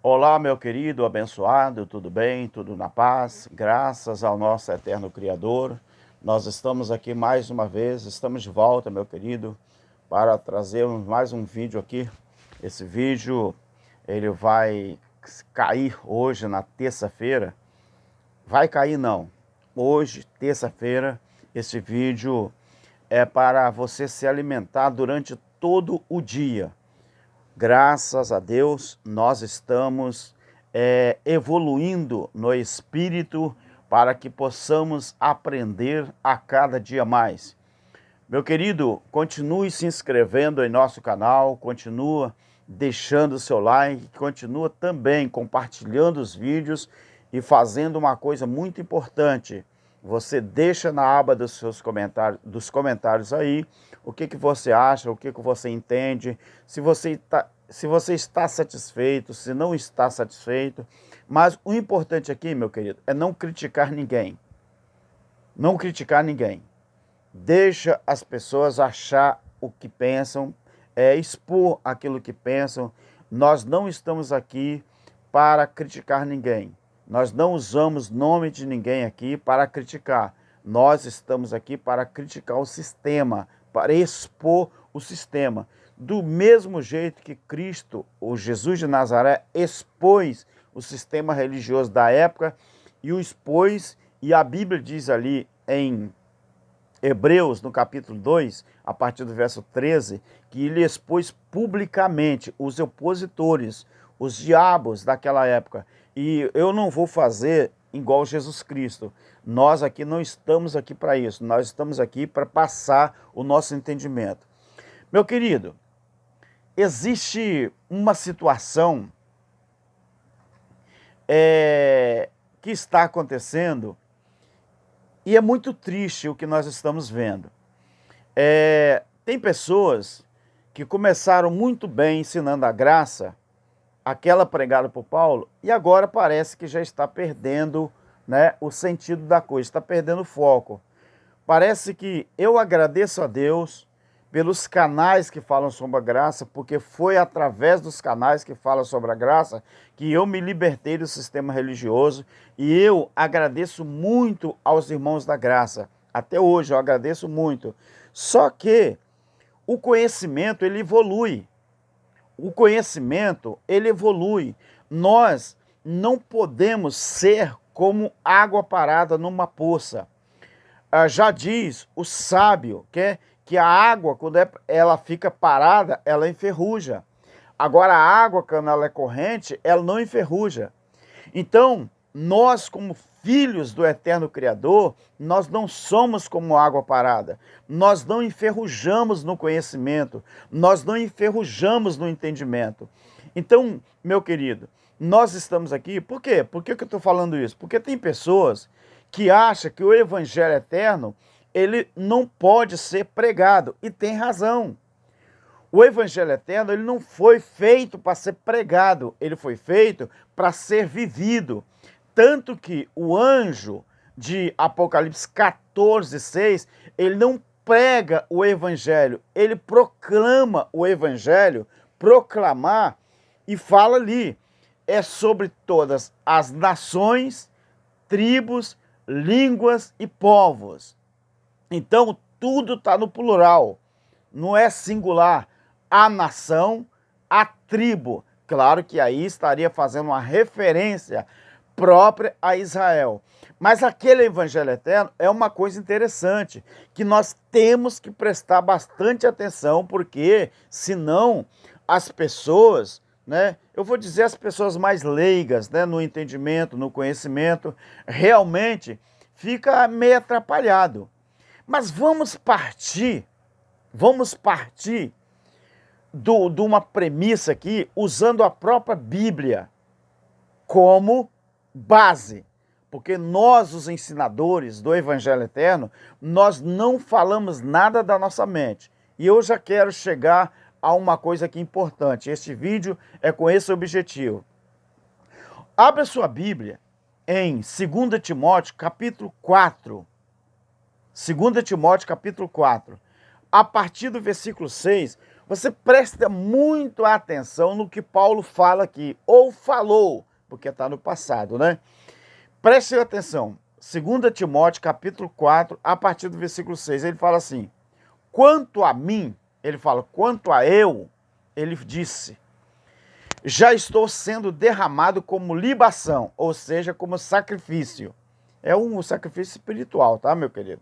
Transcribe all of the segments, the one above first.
Olá, meu querido, abençoado, tudo bem? Tudo na paz? Graças ao nosso eterno Criador. Nós estamos aqui mais uma vez, estamos de volta, meu querido, para trazermos mais um vídeo aqui. Esse vídeo, ele vai cair hoje na terça-feira. Vai cair não. Hoje, terça-feira, esse vídeo é para você se alimentar durante todo o dia. Graças a Deus, nós estamos evoluindo no Espírito para que possamos aprender a cada dia mais. Meu querido, continue se inscrevendo em nosso canal, continua deixando o seu like, continua também compartilhando os vídeos e fazendo uma coisa muito importante. Você deixa na aba dos comentários aí o que você acha, o que você entende, se você está satisfeito, se não está satisfeito. Mas o importante aqui, meu querido, é não criticar ninguém. Não criticar ninguém. Deixa as pessoas achar o que pensam, expor aquilo que pensam. Nós não estamos aqui para criticar ninguém. Nós não usamos nome de ninguém aqui para criticar. Nós estamos aqui para criticar o sistema, para expor o sistema. Do mesmo jeito que Cristo, o Jesus de Nazaré, expôs o sistema religioso da época e o expôs, e a Bíblia diz ali em Hebreus, no capítulo 2, a partir do verso 13, que ele expôs publicamente os opositores, os diabos daquela época. E eu não vou fazer igual Jesus Cristo. Nós aqui não estamos aqui para isso. Nós estamos aqui para passar o nosso entendimento. Meu querido, existe uma situação que está acontecendo e é muito triste o que nós estamos vendo. Tem pessoas que começaram muito bem ensinando a graça, aquela pregada por Paulo, e agora parece que já está perdendo, né, o sentido da coisa, está perdendo o foco. Parece que eu agradeço a Deus pelos canais que falam sobre a graça, porque foi através dos canais que falam sobre a graça que eu me libertei do sistema religioso, e eu agradeço muito aos irmãos da graça. Até hoje eu agradeço muito. Só que o conhecimento, ele evolui. O conhecimento, ele evolui. Nós não podemos ser como água parada numa poça. Já diz o sábio que a água, quando ela fica parada, ela enferruja. Agora, a água, quando ela é corrente, ela não enferruja. Então, nós, como filhos do eterno Criador, nós não somos como água parada. Nós não enferrujamos no conhecimento. Nós não enferrujamos no entendimento. Então, meu querido, nós estamos aqui, por quê? Por que eu estou falando isso? Porque tem pessoas que acham que o evangelho eterno, ele não pode ser pregado, e tem razão. O evangelho eterno, ele não foi feito para ser pregado, ele foi feito para ser vivido. Tanto que o anjo de Apocalipse 14:6, ele não prega o evangelho, ele proclama o evangelho. Proclamar, e fala ali, é sobre todas as nações, tribos, línguas e povos. Então, tudo está no plural, não é singular. A nação, a tribo. Claro que aí estaria fazendo uma referência própria a Israel. Mas aquele evangelho eterno é uma coisa interessante, que nós temos que prestar bastante atenção, porque senão as pessoas, né, eu vou dizer as pessoas mais leigas, né, no entendimento, no conhecimento, realmente fica meio atrapalhado. Mas vamos partir de uma premissa aqui, usando a própria Bíblia como base. Porque nós, os ensinadores do Evangelho Eterno, nós não falamos nada da nossa mente. E eu já quero chegar a uma coisa aqui importante. Este vídeo é com esse objetivo. Abra sua Bíblia em 2 Timóteo, capítulo 4. 2 Timóteo, capítulo 4. A partir do versículo 6, Você presta muito atenção no que Paulo fala aqui, ou falou, porque está no passado, né? Preste atenção, 2 Timóteo capítulo 4, a partir do versículo 6, ele fala assim, quanto a mim, ele fala, quanto a eu, ele disse, já estou sendo derramado como libação, ou seja, como sacrifício. É um sacrifício espiritual, tá, meu querido?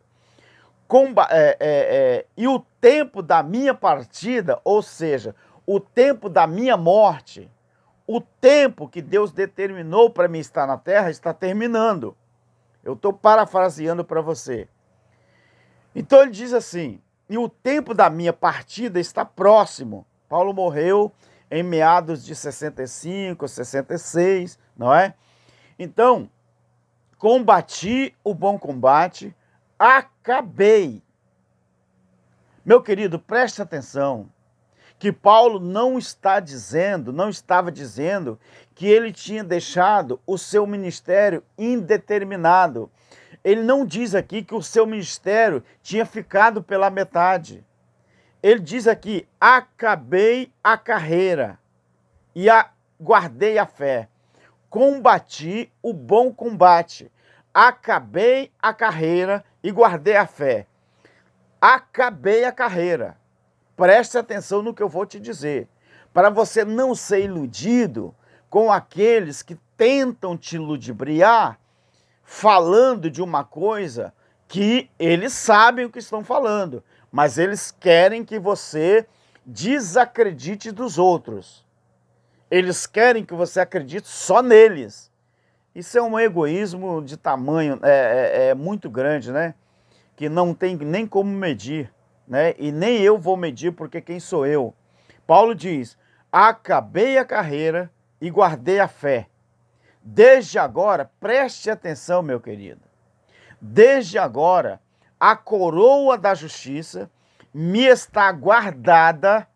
E o tempo da minha partida, ou seja, o tempo da minha morte, o tempo que Deus determinou para mim estar na terra, está terminando. Eu estou parafraseando para você. Então ele diz assim, e o tempo da minha partida está próximo. Paulo morreu em meados de 65, 66, não é? Então, combati o bom combate, acabei. Meu querido, preste atenção, que Paulo não estava dizendo que ele tinha deixado o seu ministério indeterminado. Ele não diz aqui que o seu ministério tinha ficado pela metade. Ele diz aqui, acabei a carreira e guardei a fé. Combati o bom combate. Acabei a carreira e guardei a fé. Acabei a carreira. Preste atenção no que eu vou te dizer. Para você não ser iludido com aqueles que tentam te ludibriar, falando de uma coisa que eles sabem o que estão falando, mas eles querem que você desacredite dos outros. Eles querem que você acredite só neles. Isso é um egoísmo de tamanho muito grande, né? Que não tem nem como medir, né? E nem eu vou medir, porque quem sou eu? Paulo diz, acabei a carreira e guardei a fé. Desde agora, preste atenção, meu querido. Desde agora, a coroa da justiça me está guardada,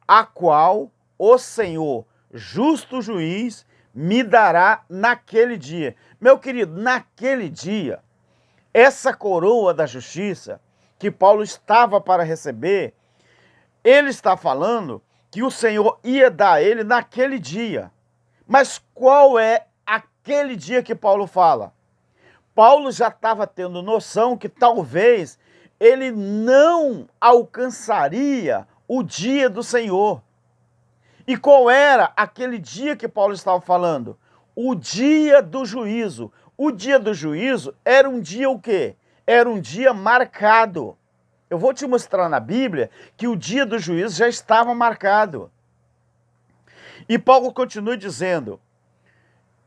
a qual o Senhor, justo juiz, me dará naquele dia. Meu querido, naquele dia, essa coroa da justiça que Paulo estava para receber, ele está falando que o Senhor ia dar a ele naquele dia. Mas qual é aquele dia que Paulo fala? Paulo já estava tendo noção que talvez ele não alcançaria o dia do Senhor. E qual era aquele dia que Paulo estava falando? O dia do juízo. O dia do juízo era um dia o quê? Era um dia marcado. Eu vou te mostrar na Bíblia que o dia do juízo já estava marcado. E Paulo continua dizendo,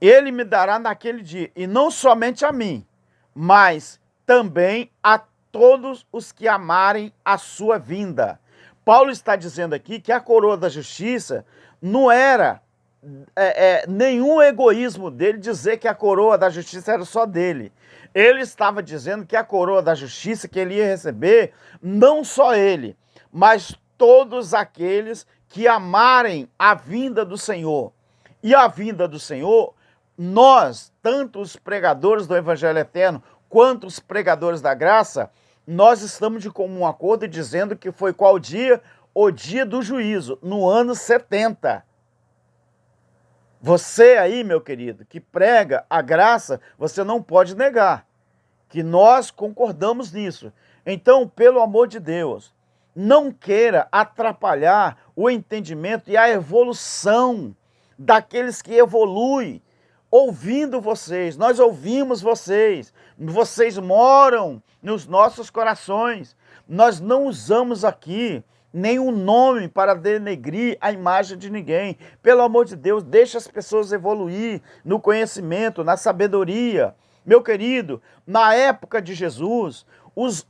ele me dará naquele dia, e não somente a mim, mas também a todos os que amarem a sua vinda. Paulo está dizendo aqui que a coroa da justiça não era nenhum egoísmo dele dizer que a coroa da justiça era só dele. Ele estava dizendo que a coroa da justiça que ele ia receber, não só ele, mas todos aqueles que amarem a vinda do Senhor. E a vinda do Senhor, nós, tanto os pregadores do Evangelho Eterno, quanto os pregadores da graça, nós estamos de comum acordo dizendo que foi qual dia? O dia do juízo, no ano 70. Você aí, meu querido, que prega a graça, você não pode negar que nós concordamos nisso. Então, pelo amor de Deus, não queira atrapalhar o entendimento e a evolução daqueles que evoluem, ouvindo vocês. Nós ouvimos vocês. Vocês moram nos nossos corações. Nós não usamos aqui nenhum nome para denegrir a imagem de ninguém. Pelo amor de Deus, deixa as pessoas evoluir no conhecimento, na sabedoria. Meu querido, na época de Jesus, os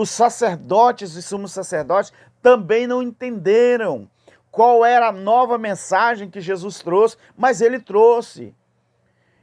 sacerdotes e sumos sacerdotes também não entenderam qual era a nova mensagem que Jesus trouxe, mas ele trouxe.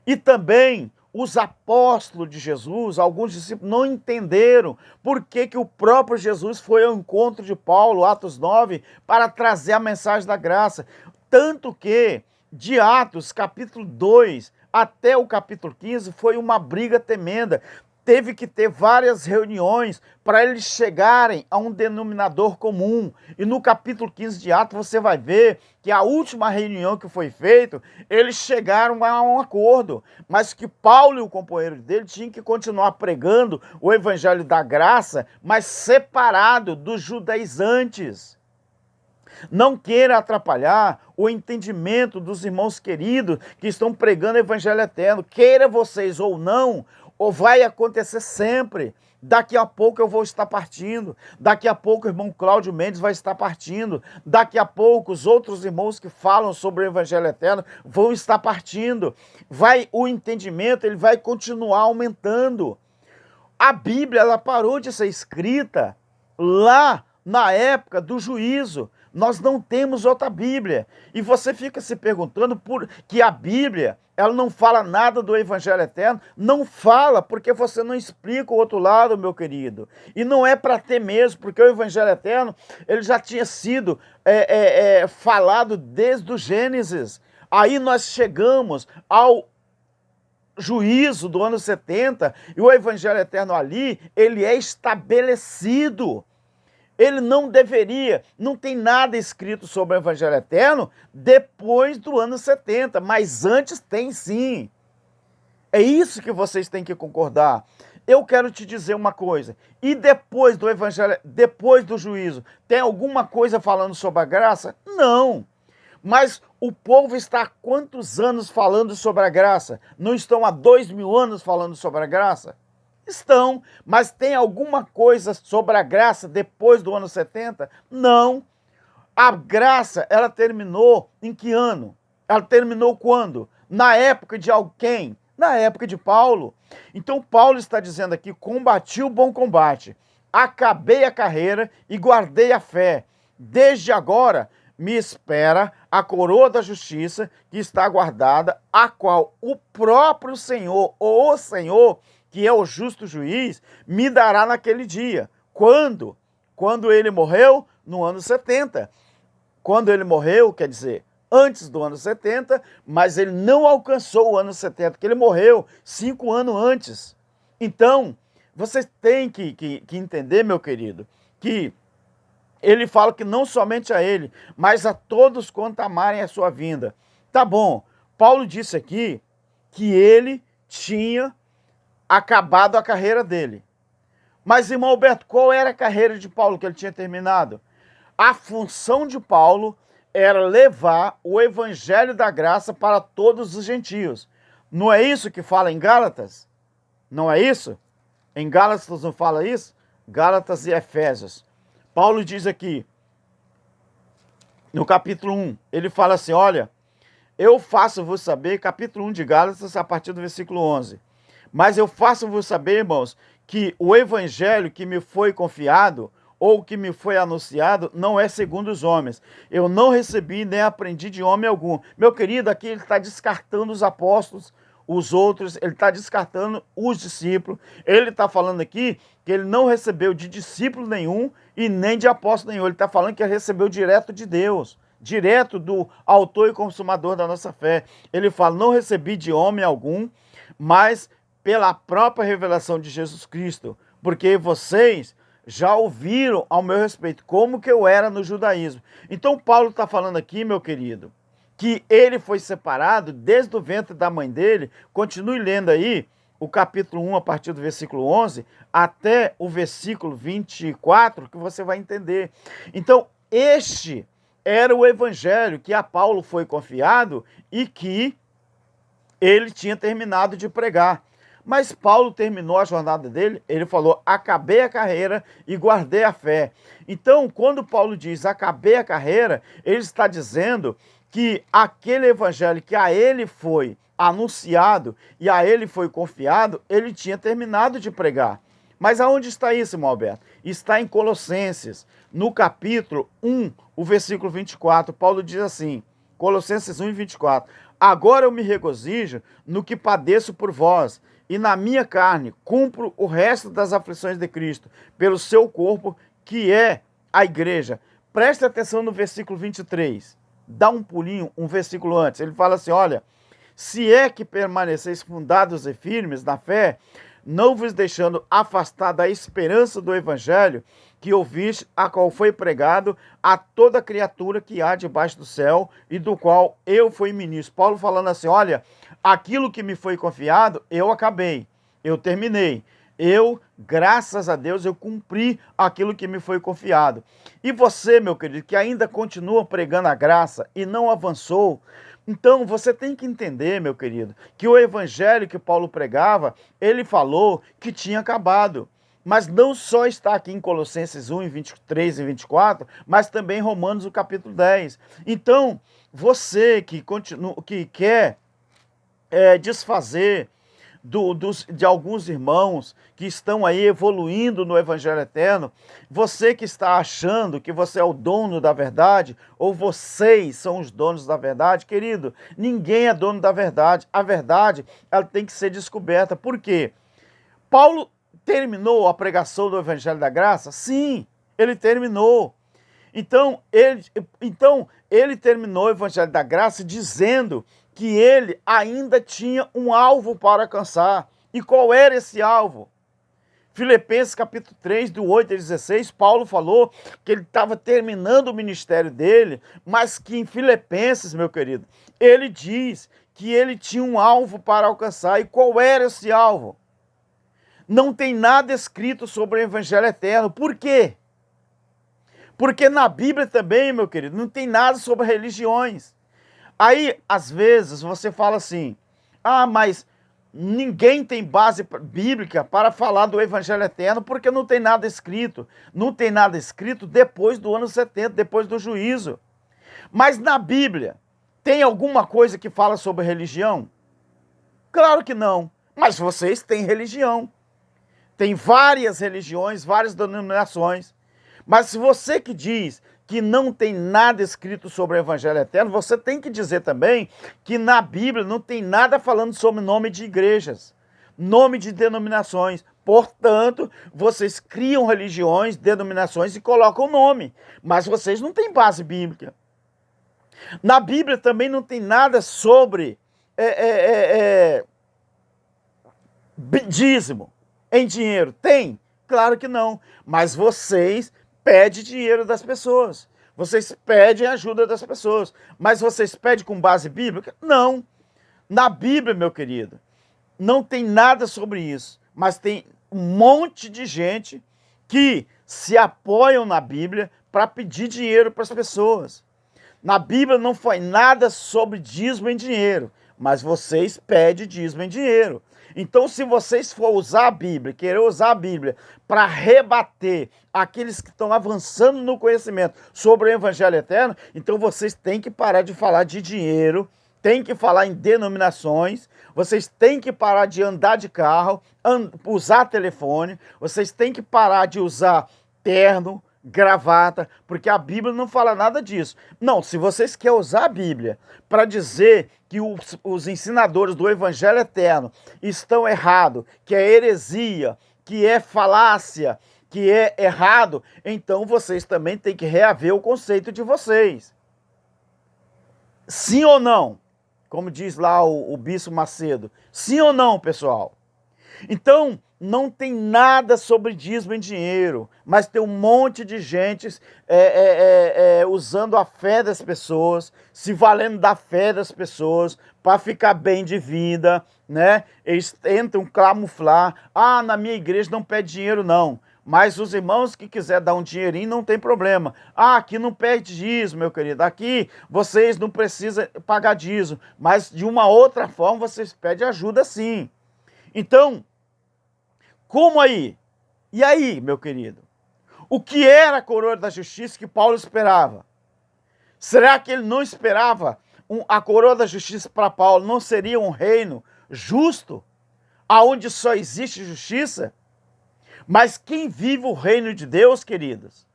E também os apóstolos de Jesus, alguns discípulos, não entenderam por que o próprio Jesus foi ao encontro de Paulo, Atos 9, para trazer a mensagem da graça. Tanto que, de Atos, capítulo 2, até o capítulo 15, foi uma briga tremenda. teve que ter várias reuniões para eles chegarem a um denominador comum. E no capítulo 15 de Atos você vai ver que a última reunião que foi feita, eles chegaram a um acordo, mas que Paulo e o companheiro dele tinham que continuar pregando o evangelho da graça, mas separado dos judaizantes. Não queira atrapalhar o entendimento dos irmãos queridos que estão pregando o evangelho eterno. Queira vocês ou não, ou vai acontecer sempre. Daqui a pouco eu vou estar partindo. Daqui a pouco o irmão Cláudio Mendes vai estar partindo. Daqui a pouco os outros irmãos que falam sobre o evangelho eterno vão estar partindo. O entendimento ele vai continuar aumentando. A Bíblia ela parou de ser escrita lá na época do juízo. Nós não temos outra Bíblia. E você fica se perguntando por que a Bíblia ela não fala nada do evangelho eterno. Não fala porque você não explica o outro lado, meu querido. E não é para ter mesmo, porque o evangelho eterno ele já tinha sido falado desde o Gênesis. Aí nós chegamos ao juízo do ano 70 e o evangelho eterno ali, ele é estabelecido. Ele não deveria, não tem nada escrito sobre o evangelho eterno depois do ano 70, mas antes tem sim. É isso que vocês têm que concordar. Eu quero te dizer uma coisa, e depois do evangelho, depois do juízo, tem alguma coisa falando sobre a graça? Não. Mas o povo está há quantos anos falando sobre a graça? Não estão há 2000 anos falando sobre a graça? Estão, mas tem alguma coisa sobre a graça depois do ano 70? Não. A graça, ela terminou em que ano? Ela terminou quando? Na época de alguém? Na época de Paulo. Então Paulo está dizendo aqui, combati o bom combate, acabei a carreira e guardei a fé. Desde agora me espera a coroa da justiça que está guardada, a qual o próprio Senhor, ou o Senhor, que é o justo juiz, me dará naquele dia. Quando? Quando ele morreu? No ano 70. Quando ele morreu, quer dizer, antes do ano 70, mas ele não alcançou o ano 70, porque ele morreu 5 anos antes. Então, vocês têm que entender, meu querido, que ele fala que não somente a ele, mas a todos quanto amarem a sua vinda. Tá bom, Paulo disse aqui que ele tinha acabado a carreira dele. Mas, irmão Alberto, qual era a carreira de Paulo que ele tinha terminado? A função de Paulo era levar o evangelho da graça para todos os gentios. Não é isso que fala em Gálatas? Não é isso? Em Gálatas não fala isso? Gálatas e Efésios. Paulo diz aqui, no capítulo 1, ele fala assim, olha, eu faço-vos saber, capítulo 1 de Gálatas, a partir do versículo 11, mas eu faço-vos saber, irmãos, que o evangelho que me foi confiado, ou que me foi anunciado, não é segundo os homens. Eu não recebi nem aprendi de homem algum. Meu querido, aqui ele está descartando os apóstolos, os outros, ele está descartando os discípulos. Ele está falando aqui que ele não recebeu de discípulo nenhum e nem de apóstolo nenhum. Ele está falando que ele recebeu direto de Deus, direto do autor e consumador da nossa fé. Ele fala, não recebi de homem algum, mas pela própria revelação de Jesus Cristo, porque vocês já ouviram ao meu respeito como que eu era no judaísmo. Então Paulo está falando aqui, meu querido, que ele foi separado desde o ventre da mãe dele. Continue lendo aí o capítulo 1, a partir do versículo 11, até o versículo 24, que você vai entender. Então, este era o evangelho que a Paulo foi confiado e que ele tinha terminado de pregar. Mas Paulo terminou a jornada dele, ele falou, acabei a carreira e guardei a fé. Então, quando Paulo diz, acabei a carreira, ele está dizendo que aquele evangelho que a ele foi anunciado e a ele foi confiado, ele tinha terminado de pregar. Mas aonde está isso, irmão Alberto? Está em Colossenses, no capítulo 1, o versículo 24. Paulo diz assim, Colossenses 1, 24. Agora eu me regozijo no que padeço por vós, e na minha carne cumpro o resto das aflições de Cristo, pelo seu corpo, que é a igreja. Preste atenção no versículo 23. Dá um pulinho, um versículo antes. Ele fala assim, olha, se é que permaneceis fundados e firmes na fé, não vos deixando afastar da esperança do evangelho que ouviste, a qual foi pregado a toda criatura que há debaixo do céu e do qual eu fui ministro. Paulo falando assim, olha, aquilo que me foi confiado, eu acabei, eu terminei. Eu, graças a Deus, eu cumpri aquilo que me foi confiado. E você, meu querido, que ainda continua pregando a graça e não avançou, então você tem que entender, meu querido, que o evangelho que Paulo pregava, ele falou que tinha acabado. Mas não só está aqui em Colossenses 1, 23 e 24, mas também em Romanos, o capítulo 10. Então, você que, que quer desfazer de alguns irmãos que estão aí evoluindo no Evangelho Eterno, você que está achando que você é o dono da verdade, ou vocês são os donos da verdade, querido, ninguém é dono da verdade. A verdade, ela tem que ser descoberta. Por quê? Paulo terminou a pregação do Evangelho da Graça? Sim, ele terminou. Então ele terminou o Evangelho da Graça dizendo que ele ainda tinha um alvo para alcançar. E qual era esse alvo? Filipenses capítulo 3, do 8 ao 16, Paulo falou que ele estava terminando o ministério dele, mas que em Filipenses, meu querido, ele diz que ele tinha um alvo para alcançar. E qual era esse alvo? Não tem nada escrito sobre o Evangelho Eterno. Por quê? Porque na Bíblia também, meu querido, não tem nada sobre religiões. Aí, às vezes, você fala assim, mas ninguém tem base bíblica para falar do Evangelho Eterno porque não tem nada escrito. Não tem nada escrito depois do ano 70, depois do juízo. Mas na Bíblia, tem alguma coisa que fala sobre religião? Claro que não. Mas vocês têm religião. Tem várias religiões, várias denominações. Mas se você que diz que não tem nada escrito sobre o Evangelho Eterno, você tem que dizer também que na Bíblia não tem nada falando sobre nome de igrejas, nome de denominações. Portanto, vocês criam religiões, denominações e colocam nome, mas vocês não têm base bíblica. Na Bíblia também não tem nada sobre dízimo em dinheiro. Tem? Claro que não. Mas vocês pedem dinheiro das pessoas. Vocês pedem ajuda das pessoas. Mas vocês pedem com base bíblica? Não. Na Bíblia, meu querido, não tem nada sobre isso. Mas tem um monte de gente que se apoiam na Bíblia para pedir dinheiro para as pessoas. Na Bíblia não foi nada sobre dízimo em dinheiro. Mas vocês pedem dízimo em dinheiro. Então, se vocês for usar a Bíblia, querer usar a Bíblia para rebater aqueles que estão avançando no conhecimento sobre o Evangelho Eterno, então vocês têm que parar de falar de dinheiro, têm que falar em denominações, vocês têm que parar de andar de carro, usar telefone, vocês têm que parar de usar terno, gravata, porque a Bíblia não fala nada disso. Não, se vocês querem usar a Bíblia para dizer que os ensinadores do Evangelho Eterno estão errados, que é heresia, que é falácia, que é errado, então vocês também têm que reaver o conceito de vocês. Sim ou não? Como diz lá o Bispo Macedo. Sim ou não, pessoal? Então, não tem nada sobre dízimo em dinheiro, mas tem um monte de gente usando a fé das pessoas, se valendo da fé das pessoas para ficar bem de vida, né? Eles tentam camuflar, na minha igreja não pede dinheiro não, mas os irmãos que quiser dar um dinheirinho não tem problema. Aqui não pede dízimo, meu querido, aqui vocês não precisam pagar dízimo, mas de uma outra forma vocês pedem ajuda sim. Então, como aí? E aí, meu querido? O que era a coroa da justiça que Paulo esperava? Será que ele não esperava a coroa da justiça para Paulo? Não seria um reino justo, aonde só existe justiça? Mas quem vive o reino de Deus, queridos,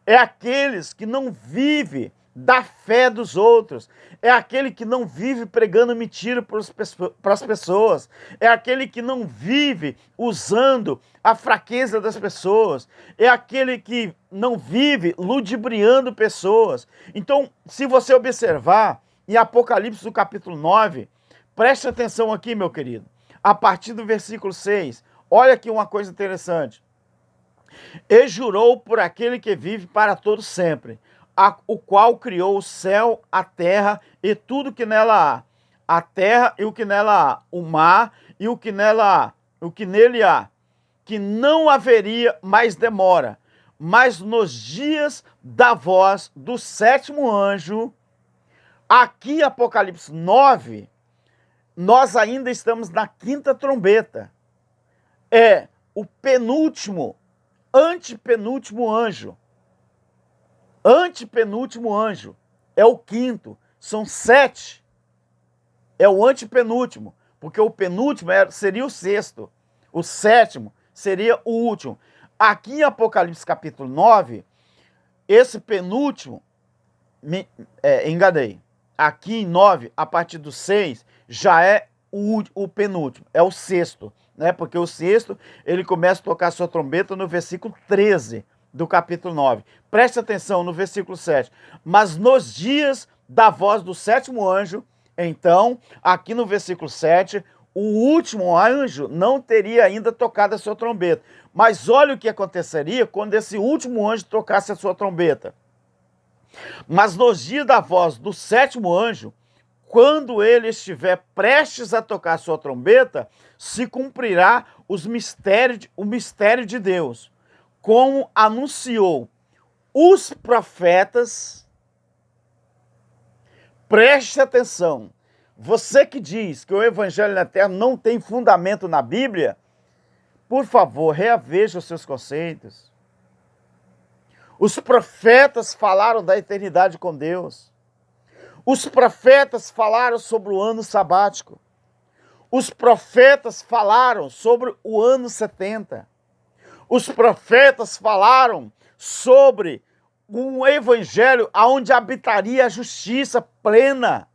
é aqueles que não vivem da fé dos outros, é aquele que não vive pregando mentira para as pessoas, é aquele que não vive usando a fraqueza das pessoas, é aquele que não vive ludibriando pessoas. Então, se você observar em Apocalipse do capítulo 9, preste atenção aqui, meu querido, a partir do versículo 6, Olha aqui uma coisa interessante. E jurou por aquele que vive para todo sempre, o qual criou o céu, a terra e tudo que nela há. A terra e o que nela há, o mar e o que nela há, o que nele há, que não haveria mais demora, mas nos dias da voz do sétimo anjo, aqui Apocalipse 9, nós ainda estamos na quinta trombeta. É o penúltimo, antepenúltimo anjo. Antepenúltimo anjo. É o quinto. São 7. É o antepenúltimo. Porque o penúltimo seria o sexto. O sétimo seria o último. Aqui em Apocalipse capítulo 9, esse penúltimo, enganei. Aqui em 9, a partir do 6, já é o penúltimo. É o sexto. Né? Porque o sexto, ele começa a tocar sua trombeta no versículo 13 do capítulo 9. Preste atenção no versículo 7. Mas nos dias da voz do sétimo anjo, então, aqui no versículo 7, o último anjo não teria ainda tocado a sua trombeta. Mas olha o que aconteceria quando esse último anjo tocasse a sua trombeta. Mas nos dias da voz do sétimo anjo, quando ele estiver prestes a tocar sua trombeta, se cumprirá o mistério de Deus, como anunciou os profetas. Preste atenção. Você que diz que o Evangelho Eterno não tem fundamento na Bíblia, por favor, reaveja os seus conceitos. Os profetas falaram da eternidade com Deus. Os profetas falaram sobre o ano sabático. Os profetas falaram sobre o ano 70. Os profetas falaram sobre um evangelho onde habitaria a justiça plena.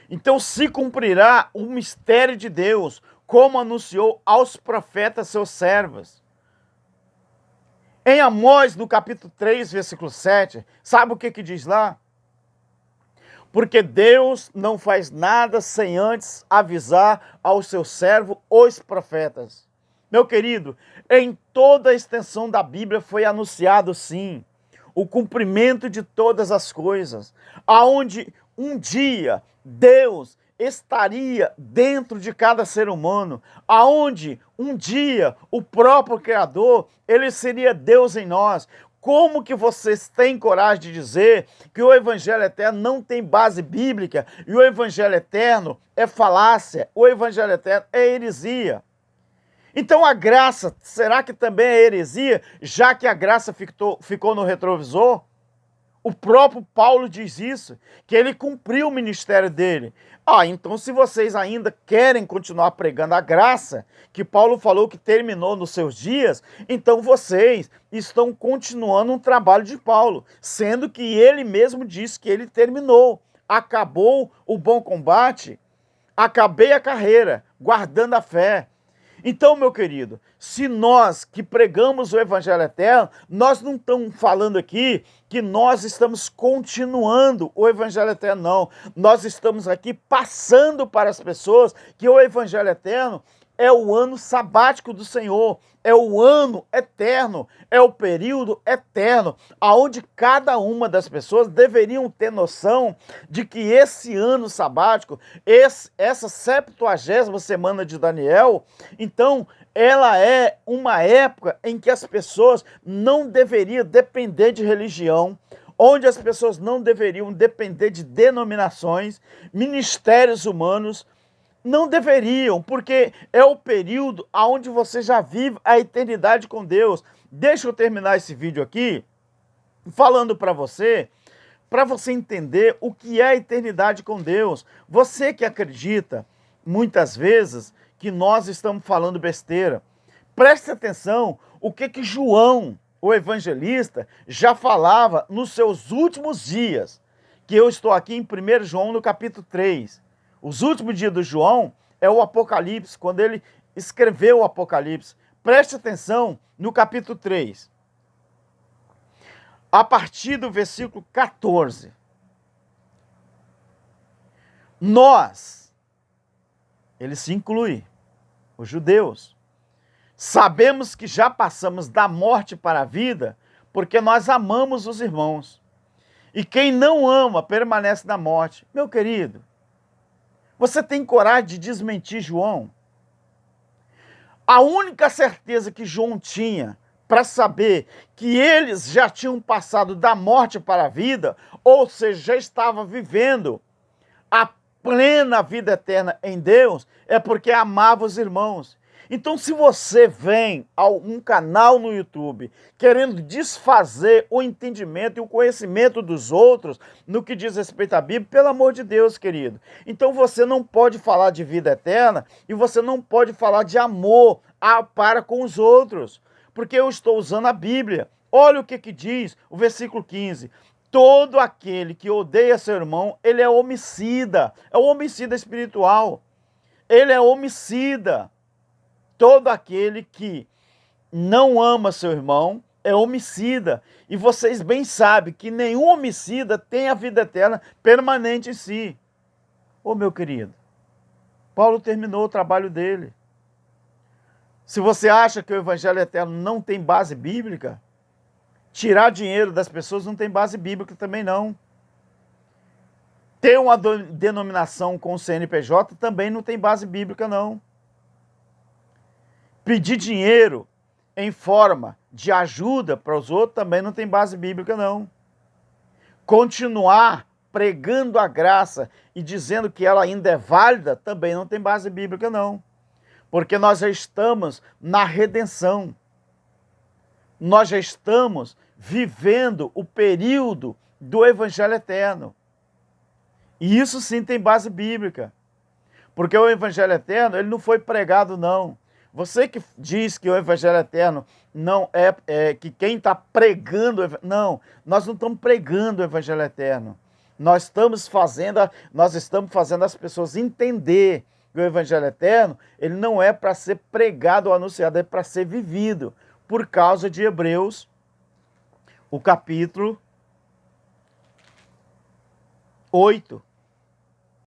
Então se cumprirá o mistério de Deus, como anunciou aos profetas seus servos. Em Amós, no capítulo 3, versículo 7, sabe o que diz lá? Porque Deus não faz nada sem antes avisar ao seu servo, os profetas. Meu querido, em toda a extensão da Bíblia foi anunciado, sim, o cumprimento de todas as coisas, aonde um dia Deus estaria dentro de cada ser humano, aonde um dia o próprio Criador, ele seria Deus em nós. Como que vocês têm coragem de dizer que o Evangelho Eterno não tem base bíblica e o Evangelho Eterno é falácia, o Evangelho Eterno é heresia? Então a graça, será que também é heresia, já que a graça ficou no retrovisor? O próprio Paulo diz isso, que ele cumpriu o ministério dele. Então se vocês ainda querem continuar pregando a graça, que Paulo falou que terminou nos seus dias, então vocês estão continuando um trabalho de Paulo, sendo que ele mesmo disse que ele terminou, acabou o bom combate, acabei a carreira, guardando a fé. Então, meu querido, se nós que pregamos o Evangelho Eterno, nós não estamos falando aqui que nós estamos continuando o Evangelho Eterno, não. Nós estamos aqui passando para as pessoas que o Evangelho Eterno é o ano sabático do Senhor, é o ano eterno, é o período eterno, aonde cada uma das pessoas deveriam ter noção de que esse ano sabático, essa 70ª semana de Daniel, então ela é uma época em que as pessoas não deveriam depender de religião, onde as pessoas não deveriam depender de denominações, ministérios humanos, não deveriam, porque é o período onde você já vive a eternidade com Deus. Deixa eu terminar esse vídeo aqui falando para você entender o que é a eternidade com Deus. Você que acredita, muitas vezes, que nós estamos falando besteira, preste atenção o que João, o evangelista, já falava nos seus últimos dias, que eu estou aqui em 1 João no capítulo 3. Os últimos dias do João é o Apocalipse, quando ele escreveu o Apocalipse. Preste atenção no capítulo 3. A partir do versículo 14. Nós, ele se inclui, os judeus, Sabemos que já passamos da morte para a vida porque nós amamos os irmãos. E quem não ama permanece na morte. Meu querido, você tem coragem de desmentir João? A única certeza que João tinha para saber que eles já tinham passado da morte para a vida, ou seja, já estavam vivendo a plena vida eterna em Deus, é porque amava os irmãos. Então, se você vem a um canal no YouTube querendo desfazer o entendimento e o conhecimento dos outros no que diz respeito à Bíblia, pelo amor de Deus, querido. Então, você não pode falar de vida eterna e você não pode falar de amor para com os outros, porque eu estou usando a Bíblia. Olha o que diz o versículo 15. Todo aquele que odeia seu irmão, ele é homicida espiritual. Ele é homicida. Todo aquele que não ama seu irmão é homicida. E vocês bem sabem que nenhum homicida tem a vida eterna permanente em si. Ô meu querido, Paulo terminou o trabalho dele. Se você acha que o evangelho eterno não tem base bíblica, tirar dinheiro das pessoas não tem base bíblica também não. Ter uma denominação com o CNPJ também não tem base bíblica não. Pedir dinheiro em forma de ajuda para os outros também não tem base bíblica não. Continuar pregando a graça e dizendo que ela ainda é válida também não tem base bíblica não. Porque nós já estamos na redenção. Nós já estamos vivendo o período do evangelho eterno. E isso sim tem base bíblica. Porque o evangelho eterno, ele não foi pregado não. Você que diz que o evangelho eterno não que quem está pregando, não, nós não estamos pregando o evangelho eterno. Nós estamos fazendo as pessoas entender que o evangelho eterno, ele não é para ser pregado ou anunciado, é para ser vivido, por causa de Hebreus, o capítulo 8.